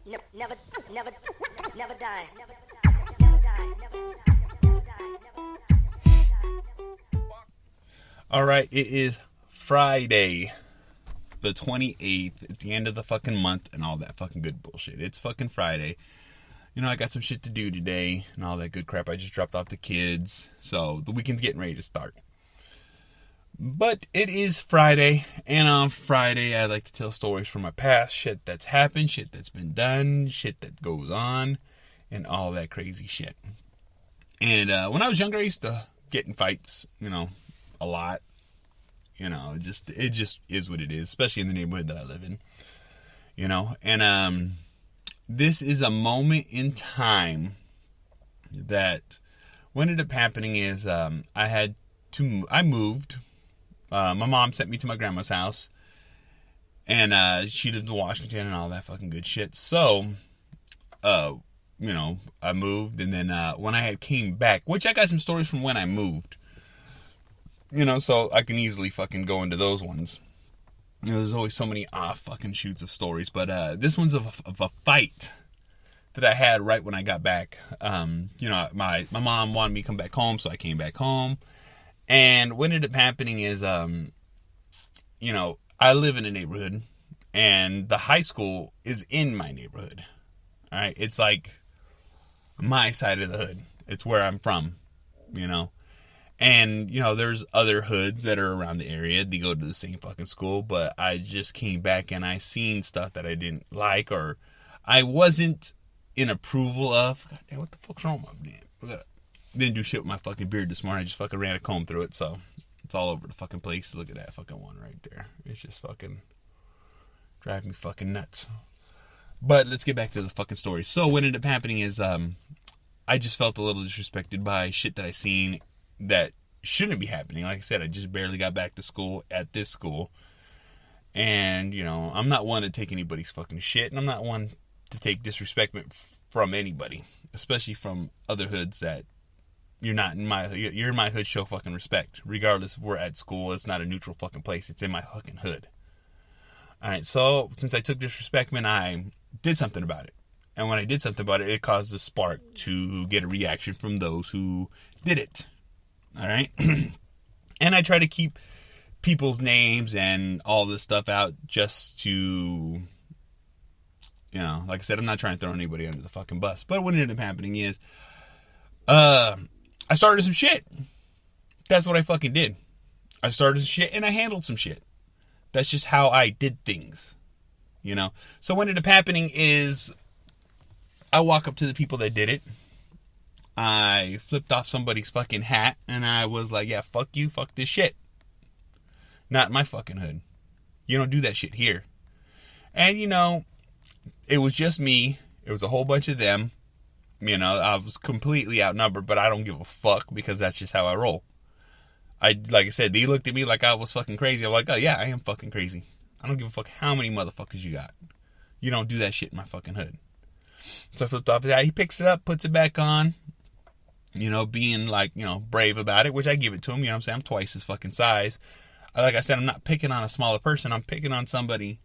never die. All right, it is Friday, the 28th, at the end of the fucking month, and all that fucking good bullshit. It's fucking Friday. You know, I got some shit to do today, and all that good crap. I just dropped off the kids, so the weekend's getting ready to start. But it is Friday, and on Friday, I like to tell stories from my past, shit that's happened, shit that's been done, shit that goes on, and all that crazy shit. And when I was younger, I used to get in fights, you know, a lot. You know, it just is what it is, especially in the neighborhood that I live in. You know, and this is a moment in time that what ended up happening is I moved. My mom sent me to my grandma's house, and she lived in Washington and all that fucking good shit. So, you know, I moved, and then when I had came back, which I got some stories from when I moved, you know, so I can easily fucking go into those ones. You know, there's always so many off fucking shoots of stories, but this one's of a fight that I had right when I got back. You know, my mom wanted me to come back home, so I came back home. And what ended up happening is, you know, I live in a neighborhood, and the high school is in my neighborhood. All right, it's like my side of the hood. It's where I'm from, you know. And, you know, there's other hoods that are around the area. They go to the same fucking school, but I just came back and I seen stuff that I didn't like, or I wasn't in approval of. God damn, what the fuck's wrong with my damn? Didn't do shit with my fucking beard this morning. I just fucking ran a comb through it, so it's all over the fucking place. Look at that fucking one right there. It's just fucking driving me fucking nuts. But let's get back to the fucking story. So what ended up happening is I just felt a little disrespected by shit that I seen that shouldn't be happening. Like I said, I just barely got back to school at this school. And, you know, I'm not one to take anybody's fucking shit, and I'm not one to take disrespect from anybody, especially from other hoods that you're in my hood, show fucking respect. Regardless if we're at school, it's not a neutral fucking place. It's in my fucking hood. Alright, so since I took disrespect, man, I did something about it. And when I did something about it, it caused a spark to get a reaction from those who did it. Alright? And I try to keep people's names and all this stuff out just to, you know, like I said, I'm not trying to throw anybody under the fucking bus. But what ended up happening is, I started some shit. That's what I fucking did. I started some shit and I handled some shit. That's just how I did things. You know? So what ended up happening is I walk up to the people that did it. I flipped off somebody's fucking hat and I was like, yeah, fuck you, fuck this shit. Not in my fucking hood. You don't do that shit here. And you know, it was just me. It was a whole bunch of them. You know, I was completely outnumbered, but I don't give a fuck because that's just how I roll. Like I said, they looked at me like I was fucking crazy. I'm like, oh yeah, I am fucking crazy. I don't give a fuck how many motherfuckers you got. You don't do that shit in my fucking hood. So I flipped off that. He picks it up, puts it back on. You know, being like, you know, brave about it, which I give it to him. You know what I'm saying? I'm twice his fucking size. Like I said, I'm not picking on a smaller person. I'm picking on somebody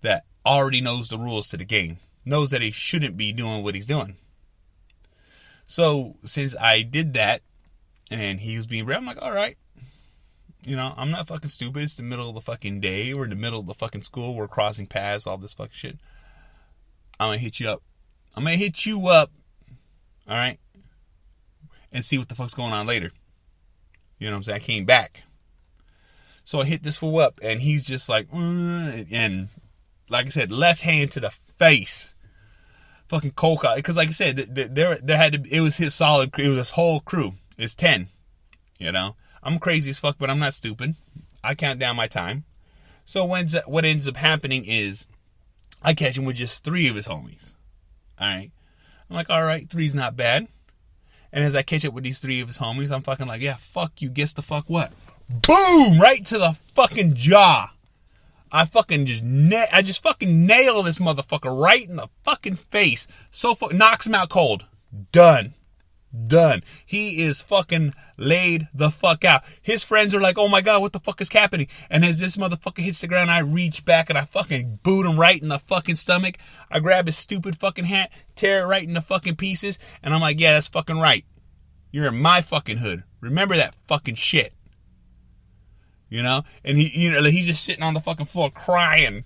that already knows the rules to the game. Knows that he shouldn't be doing what he's doing. So, since I did that, and he was being brave, I'm like, alright. You know, I'm not fucking stupid. It's the middle of the fucking day. We're in the middle of the fucking school. We're crossing paths, all this fucking shit. I'm gonna hit you up. I'm gonna hit you up. Alright? And see what the fuck's going on later. You know what I'm saying? I came back. So I hit this fool up, and he's just like, and like I said, left hand to the face. Fucking cold cut, because like I said, there had to. It was his solid. It was his whole crew. It's 10. You know, I'm crazy as fuck, but I'm not stupid. I count down my time. So what ends up happening is, I catch him with just 3 of his homies. All right, I'm like, all right, 3's not bad. And as I catch up with these 3 of his homies, I'm fucking like, yeah, fuck you. Guess the fuck what? Boom! Right to the fucking jaw. I just fucking nail this motherfucker right in the fucking face. So knocks him out cold. Done. Done. He is fucking laid the fuck out. His friends are like, oh my God, what the fuck is happening? And as this motherfucker hits the ground, I reach back and I fucking boot him right in the fucking stomach. I grab his stupid fucking hat, tear it right into fucking pieces. And I'm like, yeah, that's fucking right. You're in my fucking hood. Remember that fucking shit. You know? And he's just sitting on the fucking floor crying.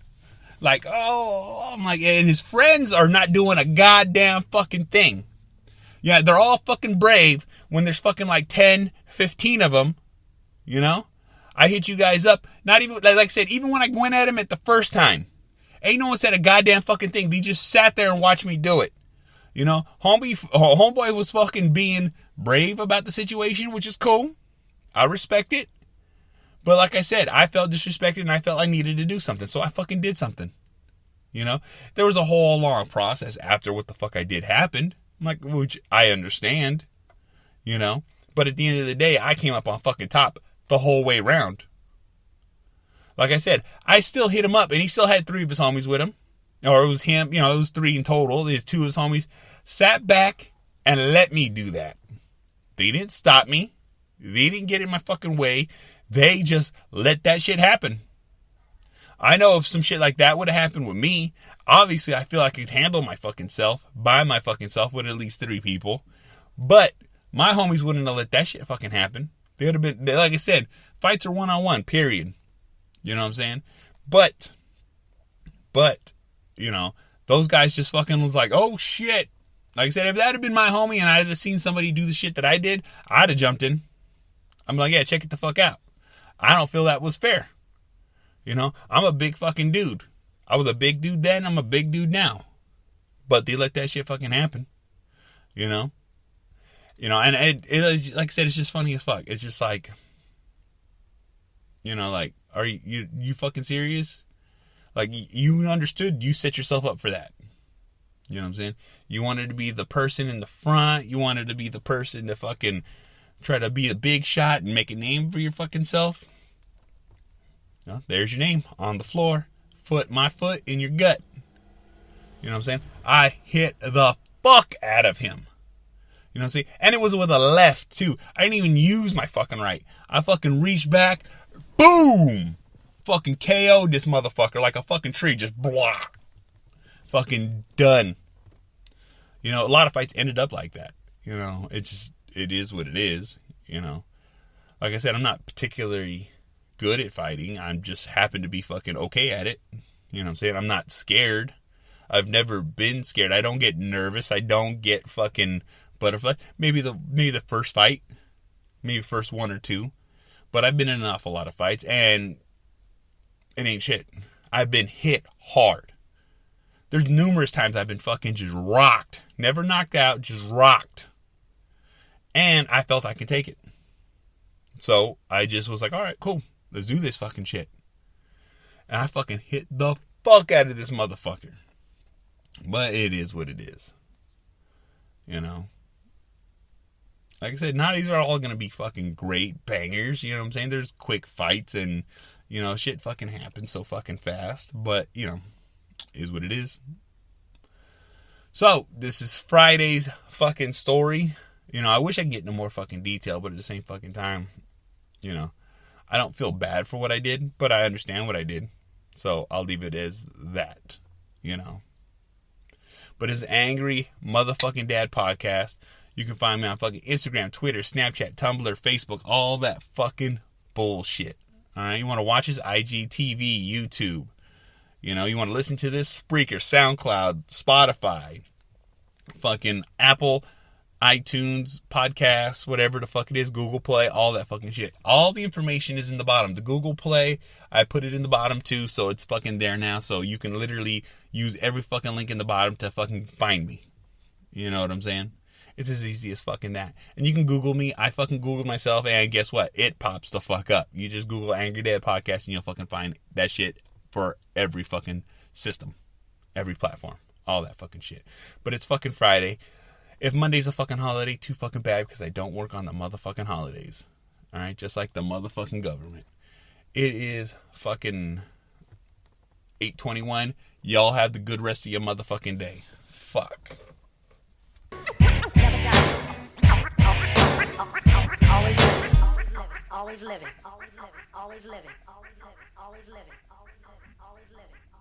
Like, oh, I'm like, and his friends are not doing a goddamn fucking thing. Yeah, they're all fucking brave when there's fucking like 10, 15 of them, you know? I hit you guys up. Not even, like I said, even when I went at him at the first time, ain't no one said a goddamn fucking thing. They just sat there and watched me do it. You know, homeboy was fucking being brave about the situation, which is cool. I respect it. But like I said, I felt disrespected and I felt I needed to do something. So I fucking did something. You know? There was a whole long process after what the fuck I did happened. Like, which I understand, you know, but at the end of the day, I came up on fucking top the whole way around. Like I said, I still hit him up, and he still had 3 of his homies with him, or it was him, you know, it was 3 in total. His 2 of his homies sat back and let me do that. They didn't stop me. They didn't get in my fucking way. They just let that shit happen. I know if some shit like that would have happened with me, obviously I feel I could handle my fucking self by my fucking self with at least 3 people. But my homies wouldn't have let that shit fucking happen. They would have been, like I said, fights are one-on-one, period. You know what I'm saying? But, you know, those guys just fucking was like, oh shit. Like I said, if that had been my homie and I had seen somebody do the shit that I did, I'd have jumped in. I'm like, yeah, check it the fuck out. I don't feel that was fair. You know, I'm a big fucking dude. I was a big dude then, I'm a big dude now. But they let that shit fucking happen. You know? You know, and it like I said, it's just funny as fuck. It's just like, you know, like, are you fucking serious? Like, you understood, you set yourself up for that. You know what I'm saying? You wanted to be the person in the front. You wanted to be the person to fucking try to be a big shot and make a name for your fucking self. Well, there's your name on the floor. My foot in your gut. You know what I'm saying? I hit the fuck out of him. You know what I'm saying? And it was with a left, too. I didn't even use my fucking right. I fucking reached back. Boom! Fucking KO'd this motherfucker like a fucking tree. Just blah. Fucking done. You know, a lot of fights ended up like that. You know, it is what it is. You know, like I said, I'm not particularly good at fighting. I'm just happen to be fucking okay at it. You know what I'm saying? I'm not scared. I've never been scared. I don't get nervous. I don't get fucking butterfly. Maybe the first fight. Maybe first 1 or 2. But I've been in an awful lot of fights and it ain't shit. I've been hit hard. There's numerous times I've been fucking just rocked. Never knocked out, just rocked. And I felt I could take it. So I just was like, all right, cool. Let's do this fucking shit. And I fucking hit the fuck out of this motherfucker. But it is what it is. You know? Like I said, not these are all going to be fucking great bangers. You know what I'm saying? There's quick fights and, you know, shit fucking happens so fucking fast. But, you know, is what it is. So, this is Friday's fucking story. You know, I wish I could get into more fucking detail, but at the same fucking time, you know, I don't feel bad for what I did, but I understand what I did. So, I'll leave it as that, you know. But it's Angry Motherfucking Dad Podcast. You can find me on fucking Instagram, Twitter, Snapchat, Tumblr, Facebook, all that fucking bullshit. Alright, you want to watch this? IGTV, YouTube. You know, you want to listen to this? Spreaker, SoundCloud, Spotify, fucking Apple, iTunes, podcasts, whatever the fuck it is, Google Play, all that fucking shit. All the information is in the bottom. The Google Play, I put it in the bottom too, so it's fucking there now. So you can literally use every fucking link in the bottom to fucking find me. You know what I'm saying? It's as easy as fucking that. And you can Google me. I fucking Googled myself, and guess what? It pops the fuck up. You just Google Angry Dad Podcast, and you'll fucking find that shit for every fucking system. Every platform. All that fucking shit. But it's fucking Friday. If Monday's a fucking holiday, too fucking bad, because I don't work on the motherfucking holidays. Alright? Just like the motherfucking government. It is fucking 8:21. Y'all have the good rest of your motherfucking day. Fuck. Never die. always living, always living, always living, always living, always living, always living, always living, always living, always living.